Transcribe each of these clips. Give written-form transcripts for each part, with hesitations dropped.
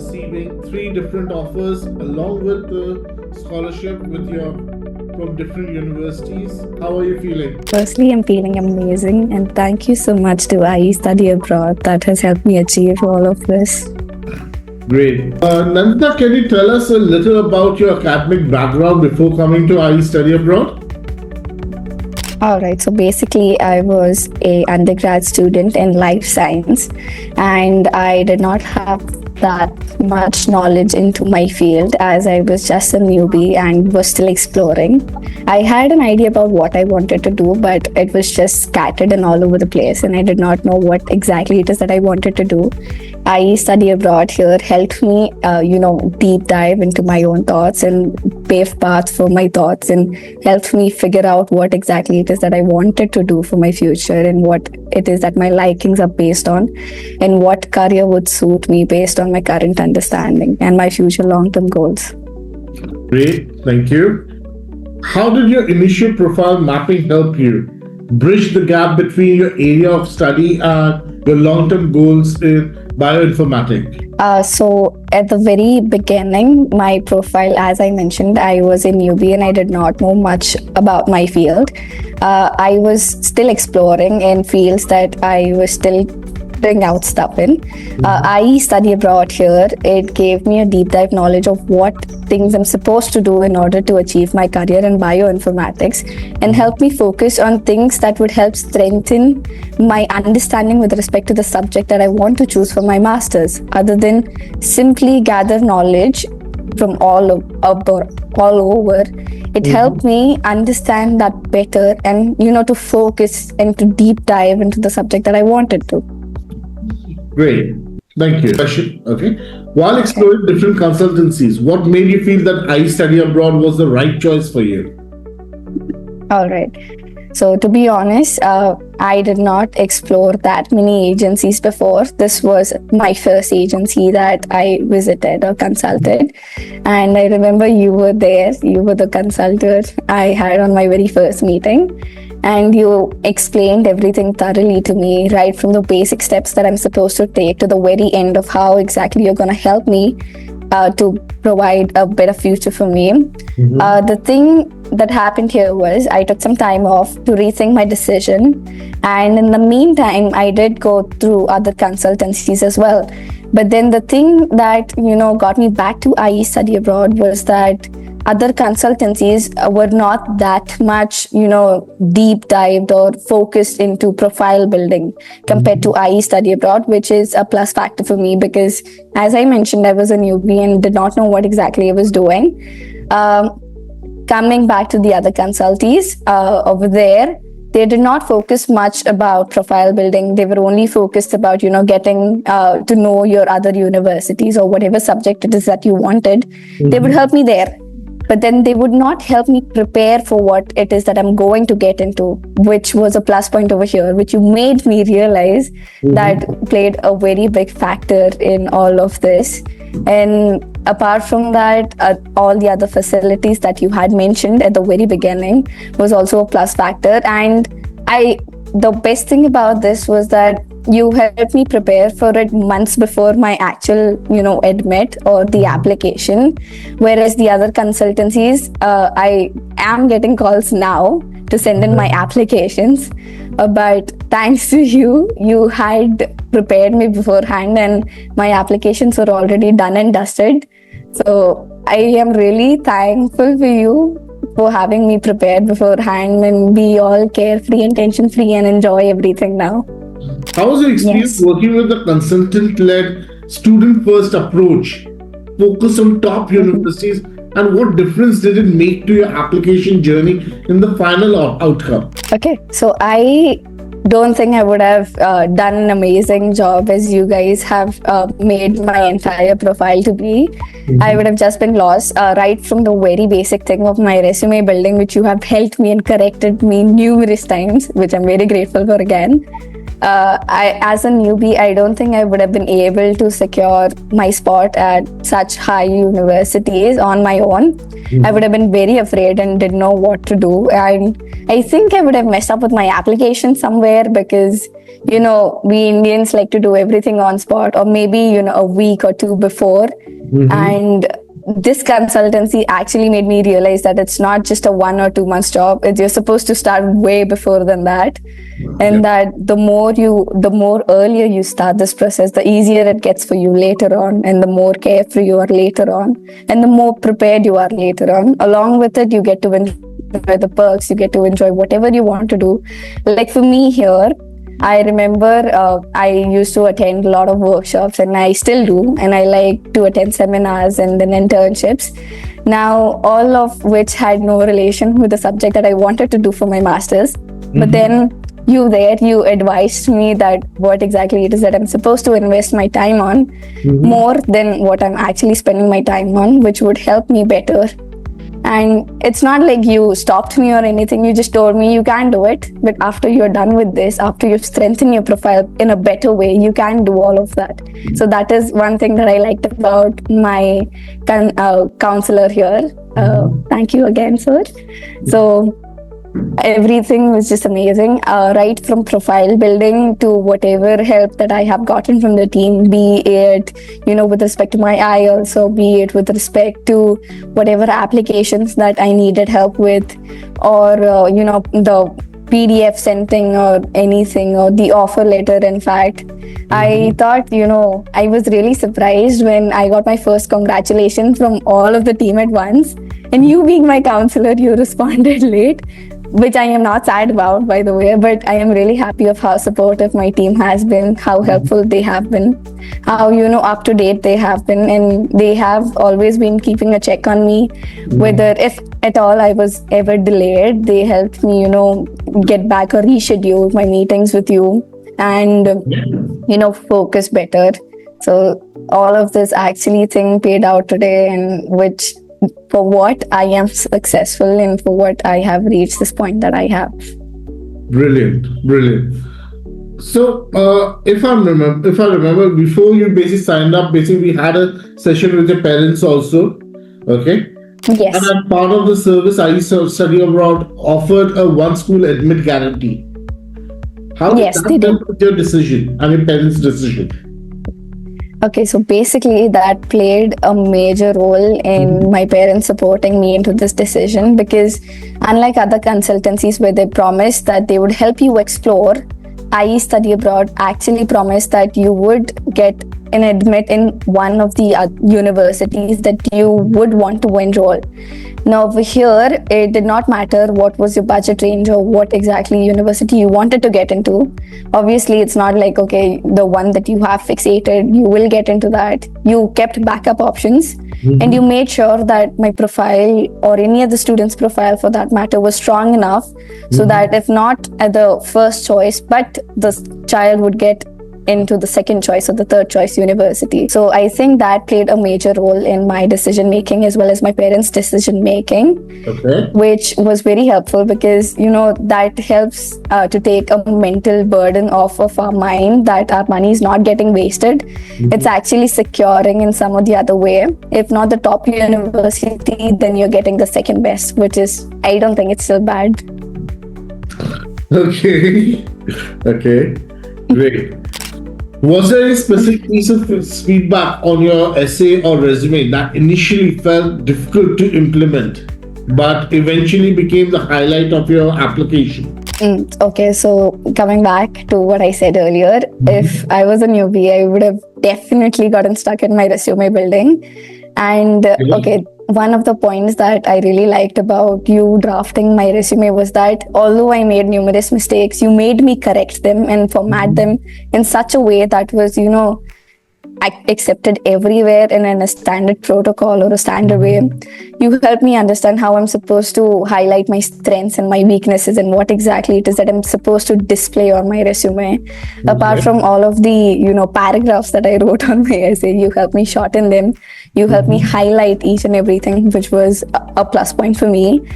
receiving three different offers along with the scholarship with your from different universities. How are you feeling? Firstly, I'm feeling amazing, and thank you so much to IE Study Abroad that has helped me achieve all of this. Great. Nandita, can you tell us a little about your academic background before coming to IE Study Abroad? All right, so basically, I was a undergrad student in life science, and I did not have that much knowledge into my field as I was just a newbie and was still exploring. I had an idea about what I wanted to do, but it was just scattered and all over the place, and I did not know what exactly it is that I wanted to do. I study abroad here helped me, deep dive into my own thoughts and pave paths for my thoughts, and helped me figure out what exactly it is that I wanted to do for my future and what it is that my likings are based on, and what career would suit me based on my current understanding and my future long-term goals. Great, thank you. How did your initial profile mapping help you bridge the gap between your area of study and your long-term goals in bioinformatics? So at the very beginning, my profile, as I mentioned, I was a newbie and I did not know much about my field. I was still exploring in fields that I was still figuring out stuff in. I study abroad here. It gave me a deep dive knowledge of what things I'm supposed to do in order to achieve my career in bioinformatics, and help me focus on things that would help strengthen my understanding with respect to the subject that I want to choose for my master's, other than simply gather knowledge from all over. It helped me understand that better, and to focus and to deep dive into the subject that I wanted to. Great. Thank you. Question. Okay. While exploring different consultancies, what made you feel that IE Study Abroad was the right choice for you? All right. So to be honest, I did not explore that many agencies before. This was my first agency that I visited or consulted. And I remember you were there. You were the consultant I had on my very first meeting. And you explained everything thoroughly to me, right from the basic steps that I'm supposed to take to the very end of how exactly you're going to help me to provide a better future for me. The thing that happened here was I took some time off to rethink my decision. And in the meantime, I did go through other consultancies as well. But then the thing that, got me back to IE Study Abroad was that other consultancies were not that much, deep dived or focused into profile building compared to IE Study Abroad, which is a plus factor for me because, as I mentioned, I was a newbie and did not know what exactly I was doing. Coming back to the other consultees over there, they did not focus much about profile building. They were only focused about, getting to know your other universities or whatever subject it is that you wanted. They would help me there. But then they would not help me prepare for what it is that I'm going to get into, which was a plus point over here, which you made me realize that played a very big factor in all of this. And apart from that, all the other facilities that you had mentioned at the very beginning was also a plus factor. And the best thing about this was that you helped me prepare for it months before my actual, admit or the application. Whereas the other consultancies, I am getting calls now to send in my applications. But thanks to you, you had prepared me beforehand and my applications were already done and dusted. So I am really thankful for you for having me prepared beforehand and be all carefree and tension-free and enjoy everything now. How was your experience working with the consultant-led student-first approach, focus on top universities, and what difference did it make to your application journey in the final outcome? Okay, so I don't think I would have done an amazing job as you guys have made my entire profile to be. I would have just been lost right from the very basic thing of my resume building, which you have helped me and corrected me numerous times, which I'm very grateful for again. As a newbie, I don't think I would have been able to secure my spot at such high universities on my own. I would have been very afraid and didn't know what to do. And I think I would have messed up with my application somewhere because we Indians like to do everything on spot, or maybe, a week or two before. And this consultancy actually made me realize that it's not just a 1 or 2 months job. You're supposed to start way before than that. And that the more earlier you start this process, the easier it gets for you later on, and the more carefree you are later on, and the more prepared you are later on. Along with it, you get to enjoy the perks, you get to enjoy whatever you want to do. Like for me here, I remember I used to attend a lot of workshops, and I still do, and I like to attend seminars and then internships. Now, all of which had no relation with the subject that I wanted to do for my master's. But then you advised me that what exactly it is that I'm supposed to invest my time on, more than what I'm actually spending my time on, which would help me better. And it's not like you stopped me or anything. You just told me you can do it, but after you're done with this, after you've strengthened your profile in a better way, you can do all of that. So that is one thing that I liked about my counselor here. Thank you again, sir. So everything was just amazing, right from profile building to whatever help that I have gotten from the team, be it, with respect to my IELTS, be it with respect to whatever applications that I needed help with, or, the PDF sending or anything, or the offer letter. In fact, I thought, I was really surprised when I got my first congratulations from all of the team at once. And you being my counselor, you responded late, which I am not sad about, by the way, but I am really happy of how supportive my team has been, how helpful they have been, how, up to date they have been, and they have always been keeping a check on me, whether if at all I was ever delayed, they helped me, get back or reschedule my meetings with you and, focus better. So all of this actually thing paid out today, and which for what I am successful and for what I have reached this point that I have. Brilliant. So, if I remember, before you basically signed up, basically we had a session with your parents also. Okay. Yes. And as part of the service, IE Study Abroad offered a one school admit guarantee. How did that help with your decision and your parents' decision? Okay, so basically that played a major role in my parents supporting me into this decision, because unlike other consultancies where they promised that they would help you explore, IE Study Abroad actually promised that you would get an admit in one of the universities that you would want to enroll. Now over here, it did not matter what was your budget range or what exactly university you wanted to get into. Obviously, it's not like, okay, the one that you have fixated, you will get into that. You kept backup options, and you made sure that my profile or any other student's profile for that matter was strong enough so that if not at the first choice, but the child would get into the second choice or the third choice university. So I think that played a major role in my decision making as well as my parents' decision making, which was very helpful because, that helps to take a mental burden off of our mind that our money is not getting wasted. It's actually securing in some or the other way. If not the top university, then you're getting the second best, which is, I don't think it's still bad. Okay, great. Was there any specific piece of feedback on your essay or resume that initially felt difficult to implement, but eventually became the highlight of your application? Okay, so coming back to what I said earlier, if I was a newbie, I would have definitely gotten stuck in my resume building. And one of the points that I really liked about you drafting my resume was that although I made numerous mistakes, you made me correct them and format them in such a way that was, accepted everywhere and in a standard protocol or a standard way. You helped me understand how I'm supposed to highlight my strengths and my weaknesses and what exactly it is that I'm supposed to display on my resume. Apart from all of the, paragraphs that I wrote on my essay, you helped me shorten them. You helped me highlight each and everything, which was a plus point for me.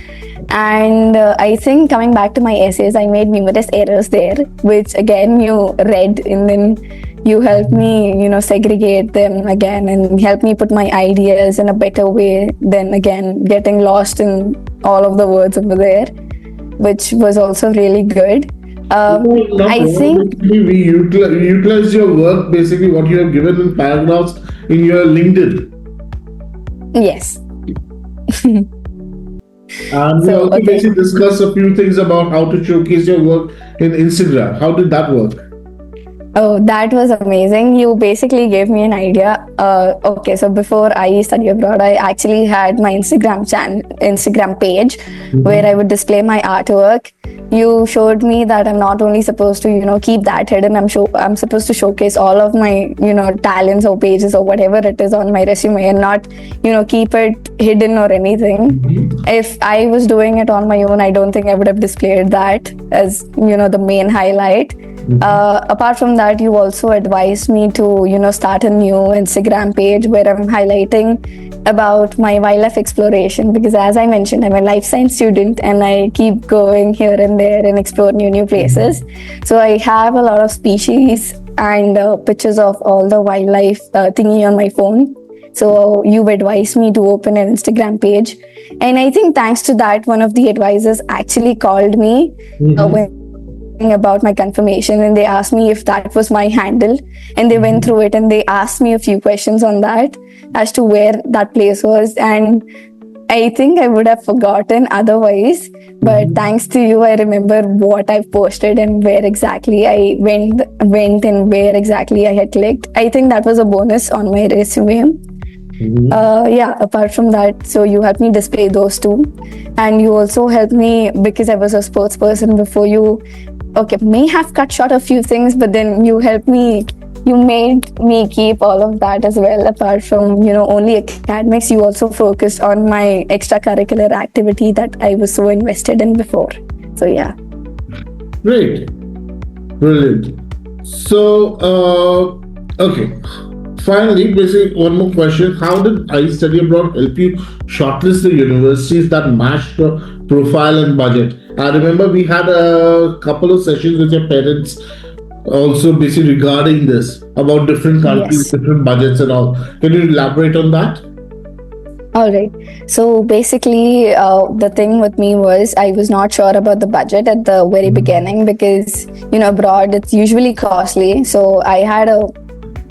And I think coming back to my essays, I made numerous errors there, which again you read and then you helped me, segregate them again and help me put my ideas in a better way than again getting lost in all of the words over there, which was also really good. Not I wrong. think Basically, we utilize your work, basically what you have given in paragraphs in your LinkedIn. yes. And we So also okay. basically discuss a few things about how to showcase your work in Instagram. How did that work? Oh, that was amazing. You basically gave me an idea. Okay, so before I study abroad, I actually had my Instagram page where I Mhm. would display my artwork. You showed me that I'm not only supposed to, keep that hidden. I'm supposed to showcase all of my, talents or pages or whatever it is on my resume and not, keep it hidden or anything. Mhm. If I was doing it on my own, I don't think I would have displayed that as, the main highlight. Mhm. Apart from that, you also advised me to, start a new Instagram page where I'm highlighting about my wildlife exploration because, as I mentioned, I'm a life science student and I keep going here and there and explore new places. Mhm. So I have a lot of species and pictures of all the wildlife thingy on my phone. So you've advised me to open an Instagram page. And I think thanks to that, one of the advisors actually called me when Mhm. about my confirmation and they asked me if that was my handle, and they went through Mhm. it and they asked me a few questions on that as to where that place was, and I think I would have forgotten otherwise, but Mhm. thanks to you I remember what I've posted and where exactly I went and where exactly I had clicked. I think that was a bonus on my resume. Mhm. Yeah, apart from that, so you helped me display those two. And you also helped me because I was a sports person before you. Okay, may have cut short a few things, but then you helped me. You made me keep all of that as well. Apart from, only academics, you also focused on my extracurricular activity that I was so invested in before. So, yeah. Great. Brilliant. So, okay. Finally, basically, one more question. How did I study abroad help you shortlist the universities that matched your profile and budget? I remember we had a couple of sessions with your parents also basically regarding this about different countries, Yes. different budgets and all. Can you elaborate on that? All right. So basically, the thing with me was I was not sure about the budget at the very beginning because, abroad it's usually costly. So I had a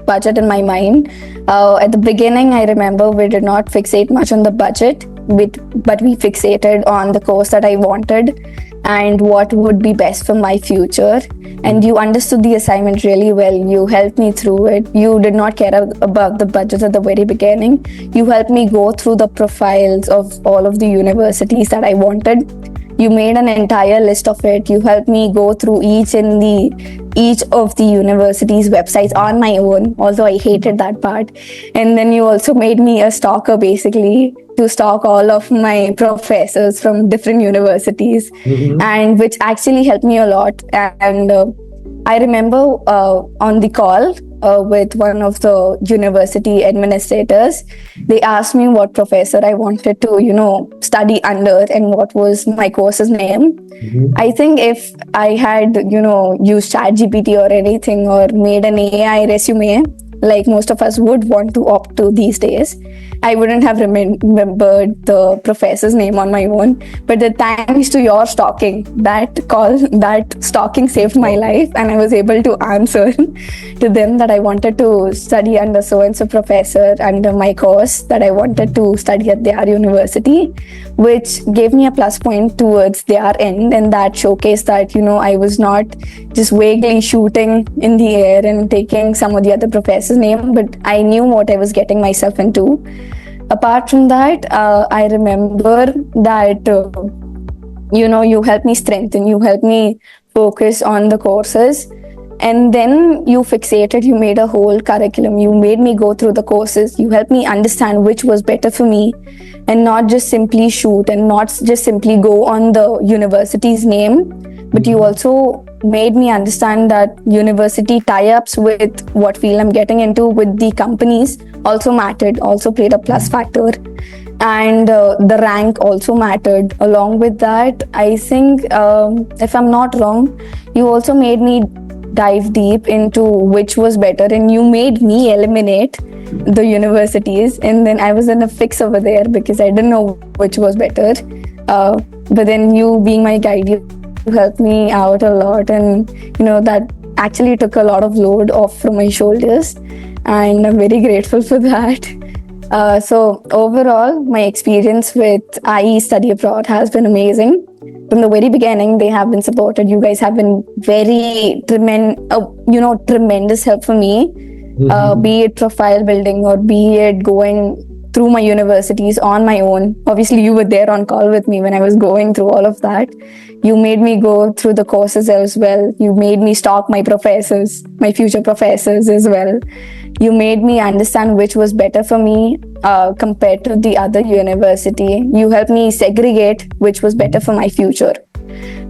budget in my mind. At the beginning, I remember we did not fixate much on the budget, but we fixated on the course that I wanted and what would be best for my future. And you understood the assignment really well. You helped me through it. You did not care about the budget at the very beginning. You helped me go through the profiles of all of the universities that I wanted. You made an entire list of it. You helped me go through each of the university's websites on my own, although I hated that part. And then you also made me a stalker basically to stalk all of my professors from different universities, Mm-hmm. and which actually helped me a lot. And I remember on the call with one of the university administrators, they asked me what professor I wanted to, study under and what was my course's name. I Mm-hmm. think if I had, used ChatGPT or anything or made an AI resume, like most of us would want to opt to these days, I wouldn't have remembered the professor's name on my own. But the thanks to your stalking, that stalking saved my life, and I was able to answer to them that I wanted to study under so and so professor under my course that I wanted to study at their university, which gave me a plus point towards their end, and that showcased that I was not just vaguely shooting in the air and taking some of the other professor's name, but I knew what I was getting myself into. Apart from that, I remember that you helped me strengthen, you helped me focus on the courses, and then you fixated, you made a whole curriculum, you made me go through the courses, you helped me understand which was better for me, and not just simply shoot and not just simply go on the university's name, but you also made me understand that university tie-ups with what field I'm getting into with the companies also mattered, also played a plus factor, and the rank also mattered. Along with that, I think, if I'm not wrong, you also made me dive deep into which was better, and you made me eliminate the universities, and then I was in a fix over there because I didn't know which was better. But then you being my guide, you helped me out a lot, and that actually took a lot of load off from my shoulders, and I'm very grateful for that. So overall, my experience with IE study abroad has been amazing. From the very beginning, they have been supported. You guys have been very tremendous help for me. Be it profile building or be it going through my universities on my own. Obviously, you were there on call with me when I was going through all of that. You made me go through the courses as well. You made me stalk my professors, my future professors as well. You made me understand which was better for me compared to the other university. You helped me segregate which was better for my future.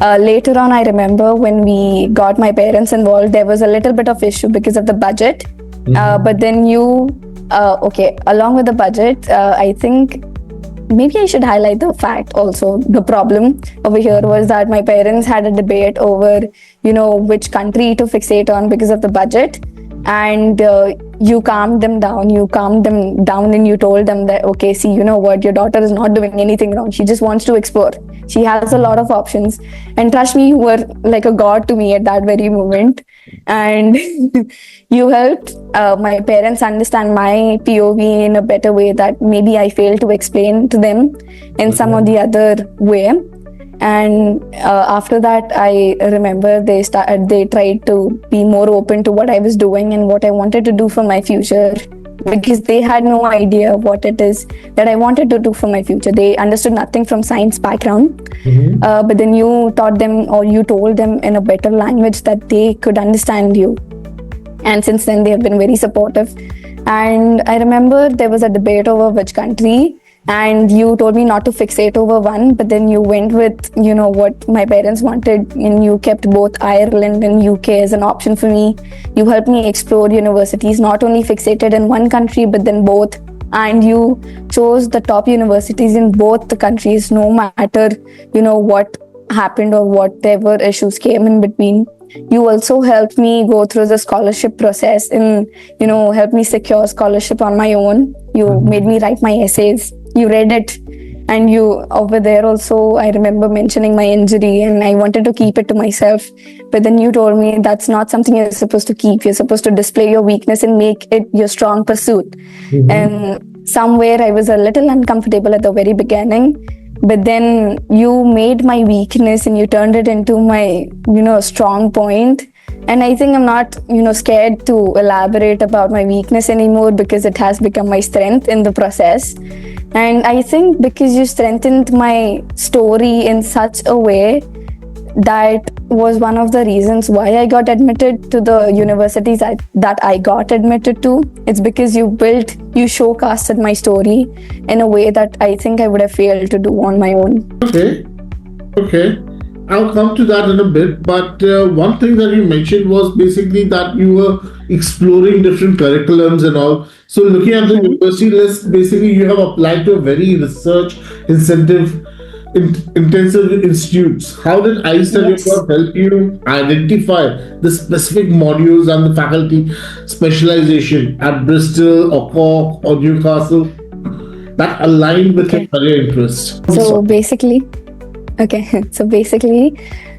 Later on, I remember when we got my parents involved, there was a little bit of issue because of the budget. But then along with the budget, I think maybe I should highlight the fact also. The problem over here was that my parents had a debate over, which country to fixate on because of the budget. And you calmed them down. And you told them that, okay, see, you know what, your daughter is not doing anything wrong. She just wants to explore. She has a lot of options. And trust me, you were like a god to me at that very moment. And you helped my parents understand my POV in a better way that maybe I failed to explain to them in some or the other way. And after that, I remember they tried to be more open to what I was doing and what I wanted to do for my future, because they had no idea what it is that I wanted to do for my future. They understood nothing from science background. But then you taught them, or you told them in a better language that they could understand you. And since then, they have been very supportive. And I remember there was a debate over which country, and you told me not to fixate over one, but then you went with, what my parents wanted, and you kept both Ireland and UK as an option for me. You helped me explore universities, not only fixated in one country, but then both. And you chose the top universities in both the countries, no matter, what happened or whatever issues came in between. You also helped me go through the scholarship process and, helped me secure scholarship on my own. You made me write my essays. You read it, and you over there also, I remember mentioning my injury and I wanted to keep it to myself. But then you told me that's not something you're supposed to keep. You're supposed to display your weakness and make it your strong pursuit. And somewhere I was a little uncomfortable at the very beginning. But then you made my weakness and you turned it into my, strong point. And I think I'm not, scared to elaborate about my weakness anymore, because it has become my strength in the process. And I think because you strengthened my story in such a way, that was one of the reasons why I got admitted to the universities that I got admitted to. It's because you showcasted my story in a way that I think I would have failed to do on my own. Okay. I'll come to that in a bit, but one thing that you mentioned was basically that you were exploring different curriculums and all. So looking at the university list, basically you have applied to a very research intensive institutes. How did I Study Abroad help you identify the specific modules and the faculty specialization at Bristol or Cork or Newcastle that aligned with your career interests? So basically,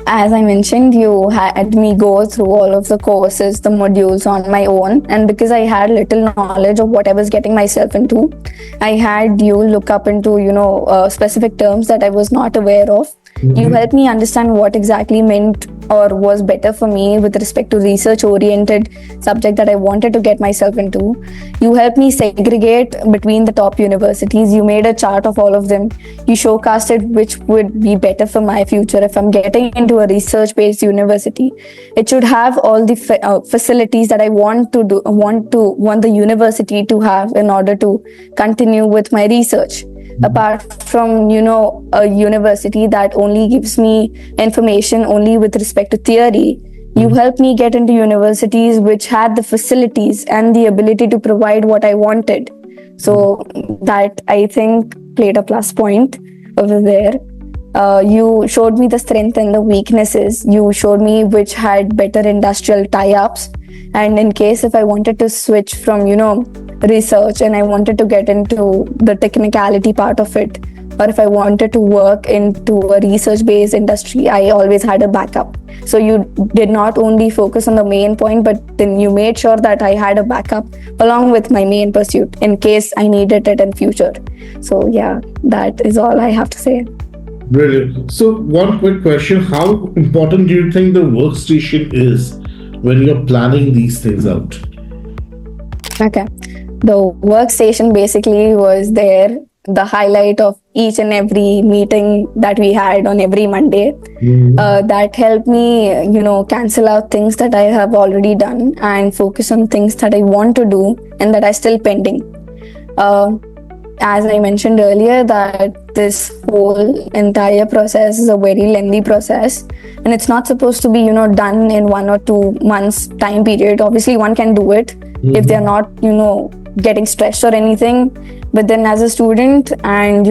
as I mentioned, you had me go through all of the courses, the modules on my own. And because I had little knowledge of what I was getting myself into, I had you look up into, specific terms that I was not aware of. You helped me understand what exactly meant or was better for me with respect to research-oriented subject that I wanted to get myself into. You helped me segregate between the top universities. You made a chart of all of them. You showcasted which would be better for my future. If I'm getting into a research-based university, it should have all the facilities that I want the university to have in order to continue with my research. Apart from, a university that only gives me information only with respect to theory, you helped me get into universities which had the facilities and the ability to provide what I wanted. So that, I think, played a plus point over there. You showed me the strength and the weaknesses. You showed me which had better industrial tie-ups. And in case if I wanted to switch from, research and I wanted to get into the technicality part of it, or if I wanted to work into a research based industry, I always had a backup. So you did not only focus on the main point, but then you made sure that I had a backup along with my main pursuit in case I needed it in future. So yeah, that is all I have to say. Brilliant. So, one quick question: how important do you think the workstation is when you're planning these things out? Okay. The workstation basically was there, the highlight of each and every meeting that we had on every Monday. That helped me, cancel out things that I have already done and focus on things that I want to do and that are still pending. Uh, as I mentioned earlier, that this whole entire process is a very lengthy process, and it's not supposed to be, done in 1 or 2 months time period. Obviously, one can do it if they're not, getting stressed or anything. But then, as a student and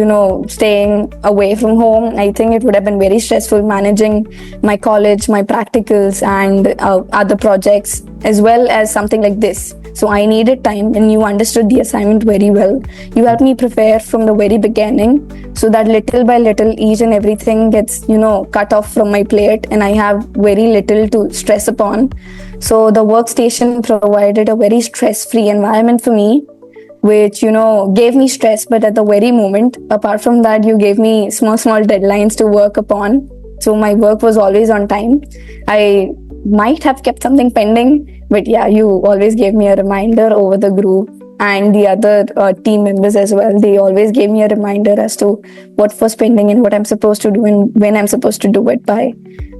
staying away from home, I think it would have been very stressful managing my college, my practicals, and other projects, as well as something like this. So I needed time, and you understood the assignment very well. You helped me prepare from the very beginning, so that little by little, each and everything gets, cut off from my plate, and I have very little to stress upon. So the workstation provided a very stress-free environment for me, which gave me stress, but at the very moment, apart from that, you gave me small deadlines to work upon, so my work was always on time. I might have kept something pending, but yeah, you always gave me a reminder over the group, and the other team members as well. They always gave me a reminder as to what was pending and what I'm supposed to do and when I'm supposed to do it by.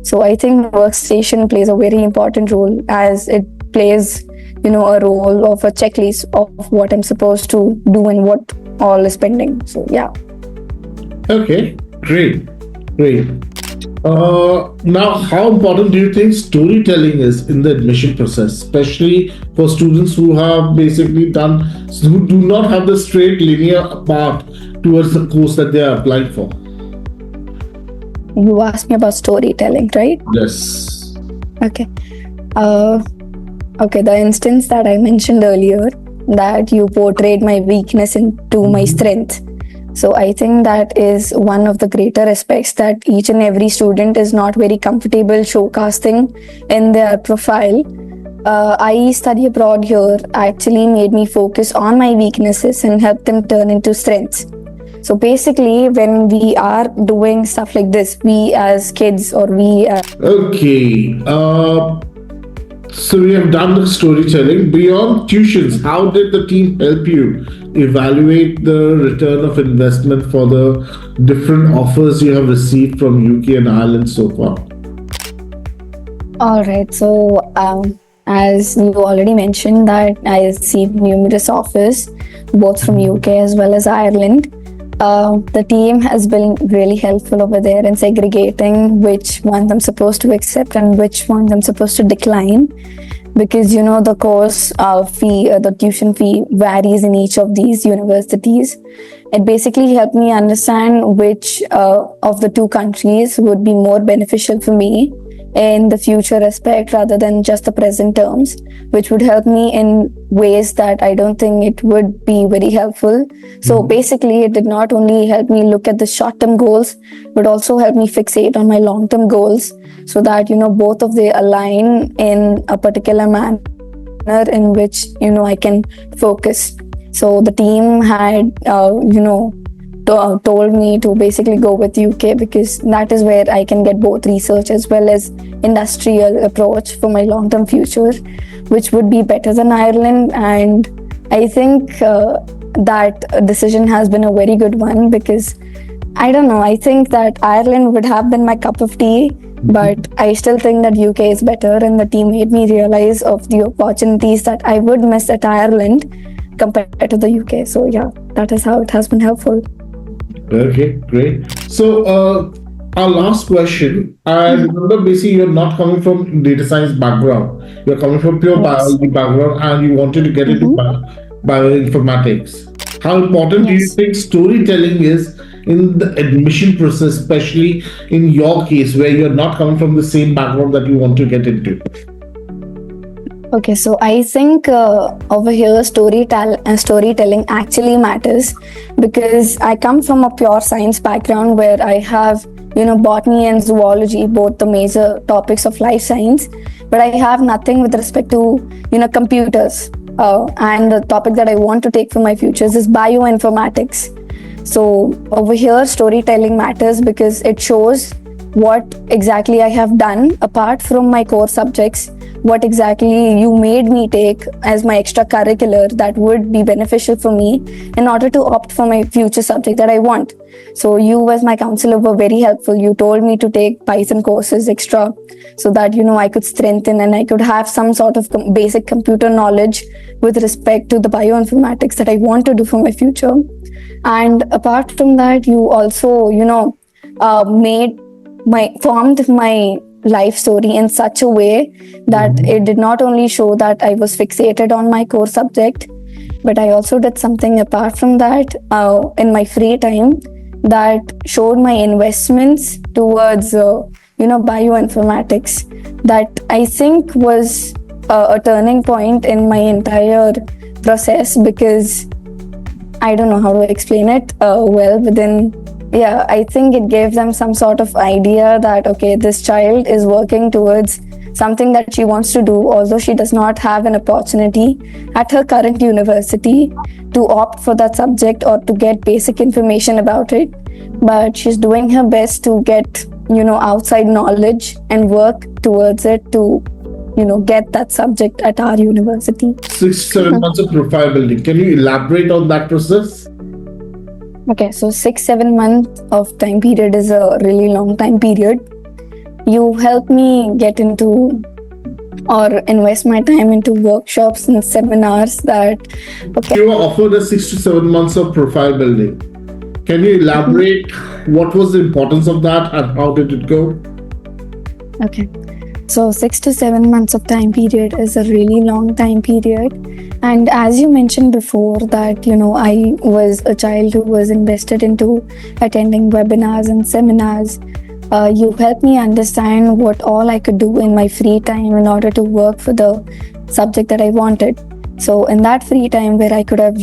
So I think workstation plays a very important role, as it plays a role of a checklist of what I'm supposed to do and what all is pending. So yeah. Okay, great, great. Now, how important do you think storytelling is in the admission process, especially for students who have basically who do not have the straight linear path towards the course that they are applying for? You asked me about storytelling, right? Yes. Okay. Okay, the instance that I mentioned earlier, that you portrayed my weakness into my strength. So I think that is one of the greater aspects that each and every student is not very comfortable showcasing in their profile. I study abroad here actually made me focus on my weaknesses and help them turn into strengths. So basically, when we are doing stuff like this, we as kids or we as Okay. So we have done the storytelling. Beyond tuitions, how did the team help you evaluate the return of investment for the different offers you have received from UK and Ireland so far? all right. So as you already mentioned, that I received numerous offers, both from UK as well as Ireland. The team has been really helpful over there in segregating which ones I'm supposed to accept and which ones I'm supposed to decline, because the course fee, the tuition fee varies in each of these universities. It basically helped me understand which of the two countries would be more beneficial for me in the future aspect rather than just the present terms, which would help me in ways that I don't think it would be very helpful. So basically, it did not only help me look at the short-term goals, but also help me fixate on my long-term goals, so that both of they align in a particular manner in which I can focus. So the team had told me to basically go with UK, because that is where I can get both research as well as industrial approach for my long-term future, which would be better than Ireland. And I think that decision has been a very good one, because I don't know, I think that Ireland would have been my cup of tea, but I still think that UK is better, and the team made me realize of the opportunities that I would miss at Ireland compared to the UK. So yeah, that is how it has been helpful. Okay, great. So, our last question. I remember basically you're not coming from data science background. You're coming from pure Yes. biology background, and you wanted to get into bioinformatics. How important do you Yes. think storytelling is in the admission process, especially in your case where you're not coming from the same background that you want to get into? Okay, so I think over here storytelling actually matters because I come from a pure science background where I have botany and zoology, both the major topics of life science, but I have nothing with respect to computers. And the topic that I want to take for my futures is bioinformatics. So over here, storytelling matters because it shows what exactly I have done apart from my core subjects, what exactly you made me take as my extracurricular that would be beneficial for me in order to opt for my future subject that I want. So you as my counselor were very helpful. You told me to take Python courses extra so that I could strengthen and I could have some sort of basic computer knowledge with respect to the bioinformatics that I want to do for my future. And apart from that, you also made my formed my life story in such a way that it did not only show that I was fixated on my core subject, but I also did something apart from that in my free time that showed my investments towards bioinformatics. That I think was a turning point in my entire process because I don't know how to explain it well, but then yeah, I think it gave them some sort of idea that okay, this child is working towards something that she wants to do, although she does not have an opportunity at her current university to opt for that subject or to get basic information about it. But she's doing her best to get outside knowledge and work towards it to get that subject at our university. 6 to 7 months of profile building. Can you elaborate on that process? Okay, so 6 7 months of time period is a really long time period. You help me get into or invest my time into workshops and seminars that okay. You were offered a 6 to 7 months of profile building. Can you elaborate what was the importance of that and how did it go? Okay. So 6 to 7 months of time period is a really long time period. And as you mentioned before that, I was a child who was invested into attending webinars and seminars. You helped me understand what all I could do in my free time in order to work for the subject that I wanted. So in that free time where I could have,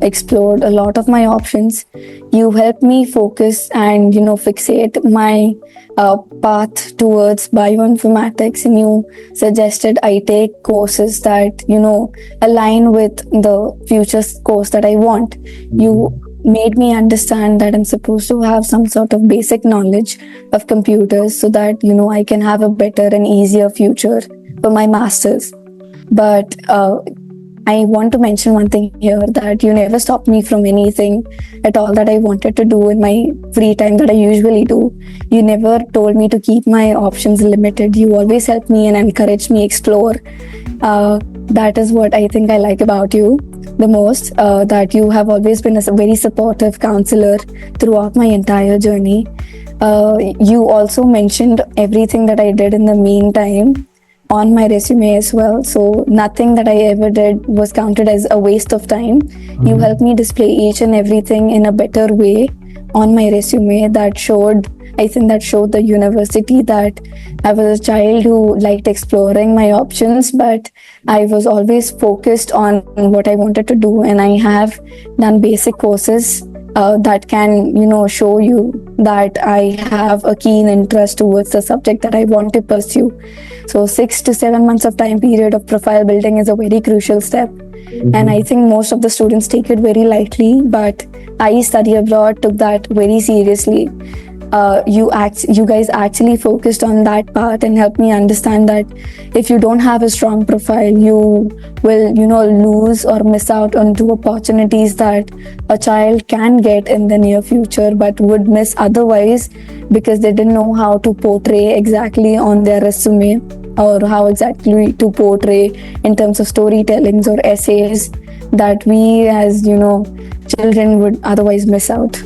explored a lot of my options, you helped me focus and, fixate my path towards bioinformatics, and you suggested I take courses that, align with the future course that I want. You made me understand that I'm supposed to have some sort of basic knowledge of computers so that, I can have a better and easier future for my master's. But I want to mention one thing here that you never stopped me from anything at all that I wanted to do in my free time that I usually do. You never told me to keep my options limited. You always helped me and encouraged me explore. That is what I think I like about you the most, that you have always been a very supportive counselor throughout my entire journey. You also mentioned everything that I did in the meantime on my resume as well. So nothing that I ever did was counted as a waste of time. You helped me display each and everything in a better way on my resume that showed the university that I was a child who liked exploring my options, but I was always focused on what I wanted to do, and I have done basic courses that can, show you that I have a keen interest towards the subject that I want to pursue. So 6 to 7 months of time period of profile building is a very crucial step. And I think most of the students take it very lightly, but I study abroad took that very seriously. You guys actually focused on that part and helped me understand that if you don't have a strong profile, you will, lose or miss out onto opportunities that a child can get in the near future, but would miss otherwise because they didn't know how to portray exactly on their resume or how exactly to portray in terms of storytellings or essays that we as, children would otherwise miss out.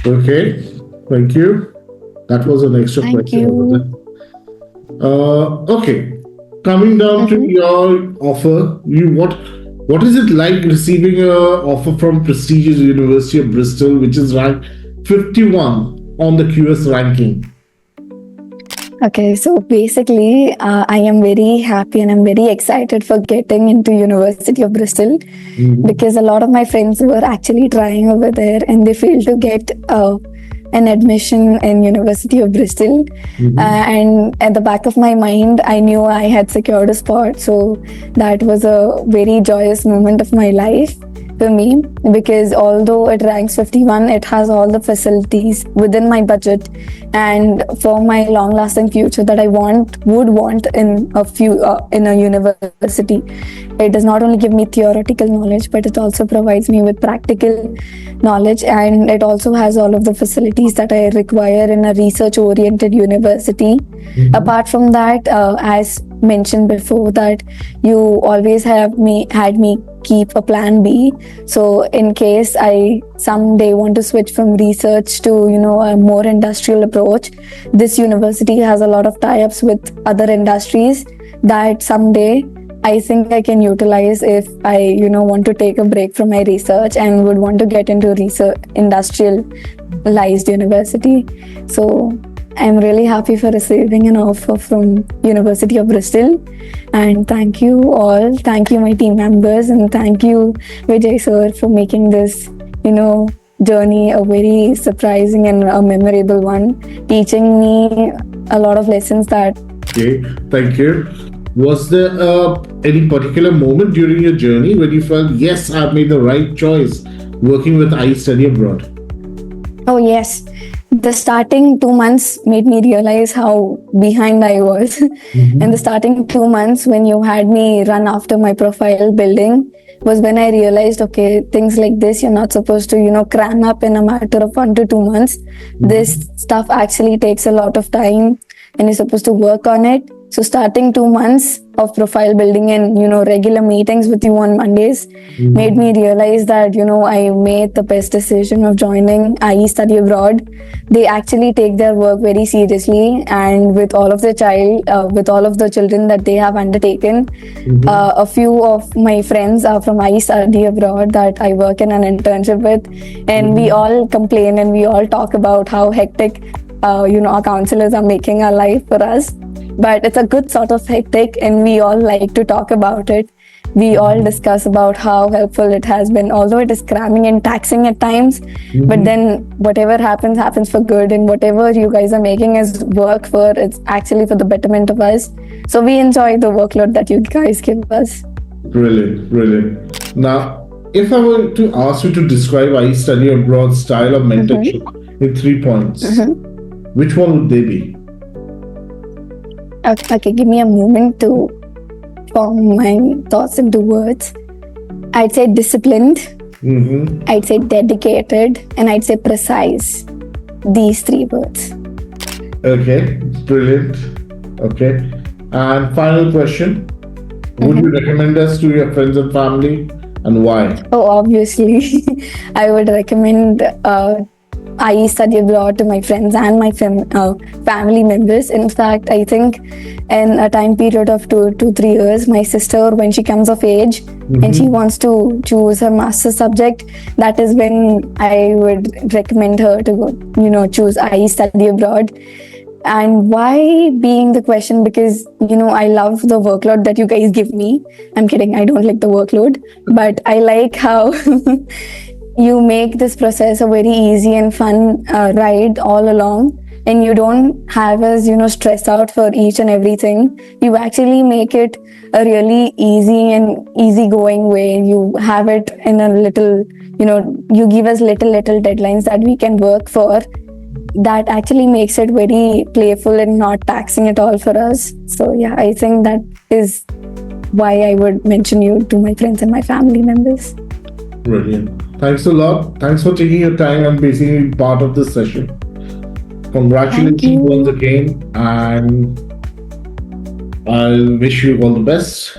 Okay, thank you. That was an extra Thank question. you. Okay, coming down to your offer, what is it like receiving a offer from prestigious University of Bristol, which is ranked 51 on the QS ranking? Okay, so basically, I am very happy and I'm very excited for getting into University of Bristol Mhm. because a lot of my friends were actually trying over there and they failed to get an admission in University of Bristol. Mhm. And at the back of my mind, I knew I had secured a spot. So that was a very joyous moment of my life for me because although it ranks 51, it has all the facilities within my budget and for my long lasting future that I would want in a university. It does not only give me theoretical knowledge, but it also provides me with practical knowledge, and it also has all of the facilities that I require in a research oriented university. Mhm. Apart from that, as mentioned before, that you always had me keep a plan B. So in case I someday want to switch from research to a more industrial approach, this university has a lot of tie-ups with other industries that someday I think I can utilize if I want to take a break from my research and would want to get into research industrialized university. So I'm really happy for receiving an offer from University of Bristol. And thank you all. Thank you, my team members. And thank you, Vijay sir, for making this, journey a very surprising and a memorable one, teaching me a lot of lessons that. Okay, thank you. Was there any particular moment during your journey when you felt, yes, I've made the right choice working with I Study Abroad? Oh, yes. The starting 2 months made me realize how behind I was. And the Mhm. starting 2 months, when you had me run after my profile building, was when I realized, okay, things like this, you're not supposed to, cram up in a matter of 1 to 2 months. This Mhm. stuff actually takes a lot of time and you're supposed to work on it. So starting 2 months of profile building and regular meetings with you on Mondays made me Mhm. realize that I made the best decision of joining IE Study Abroad. They actually take their work very seriously, and with all of the children that they have undertaken, Mhm. a few of my friends are from IE Study Abroad that I work in an internship with, and we Mhm. all complain and we all talk about how hectic our counselors are making our life for us. But it's a good sort of hectic, and we all like to talk about it. We all Mhm. discuss about how helpful it has been, although it is cramming and taxing at times. But Mhm. then whatever happens, happens for good, and whatever you guys are making as work for, it's actually for the betterment of us. So we enjoy the workload that you guys give us. Brilliant, brilliant. Now, if I were to ask you to describe I Study Abroad style of mentorship Mm-hmm. in 3 points, Mm-hmm. which one would they be? Okay, give me a moment to form my thoughts into words. I'd say disciplined, Mm-hmm. I'd say dedicated, and I'd say precise. These three words. Okay, brilliant. Okay. And final question. Would you Mm-hmm. recommend us to your friends and family and why? Oh, obviously, I would recommend IE Study Abroad to my friends and my family members. In fact, I think in a time period of 2 to 3 years, my sister, when she comes of age and she Mm-hmm. wants to choose her master's subject, that is when I would recommend her to, choose IE Study Abroad. And why being the question? Because I love the workload that you guys give me. I'm kidding, I don't like the workload, but I like how you make this process a very easy and fun ride all along, and you don't have us stress out for each and everything. You actually make it a really easy and easygoing way. You have it in a little, you give us little deadlines that we can work for. That actually makes it very playful and not taxing at all for us. So yeah, I think that is why I would mention you to my friends and my family members. Brilliant. Thanks a lot. Thanks for taking your time and being part of this session. Thank Congratulations once you. again, and I wish you all the best.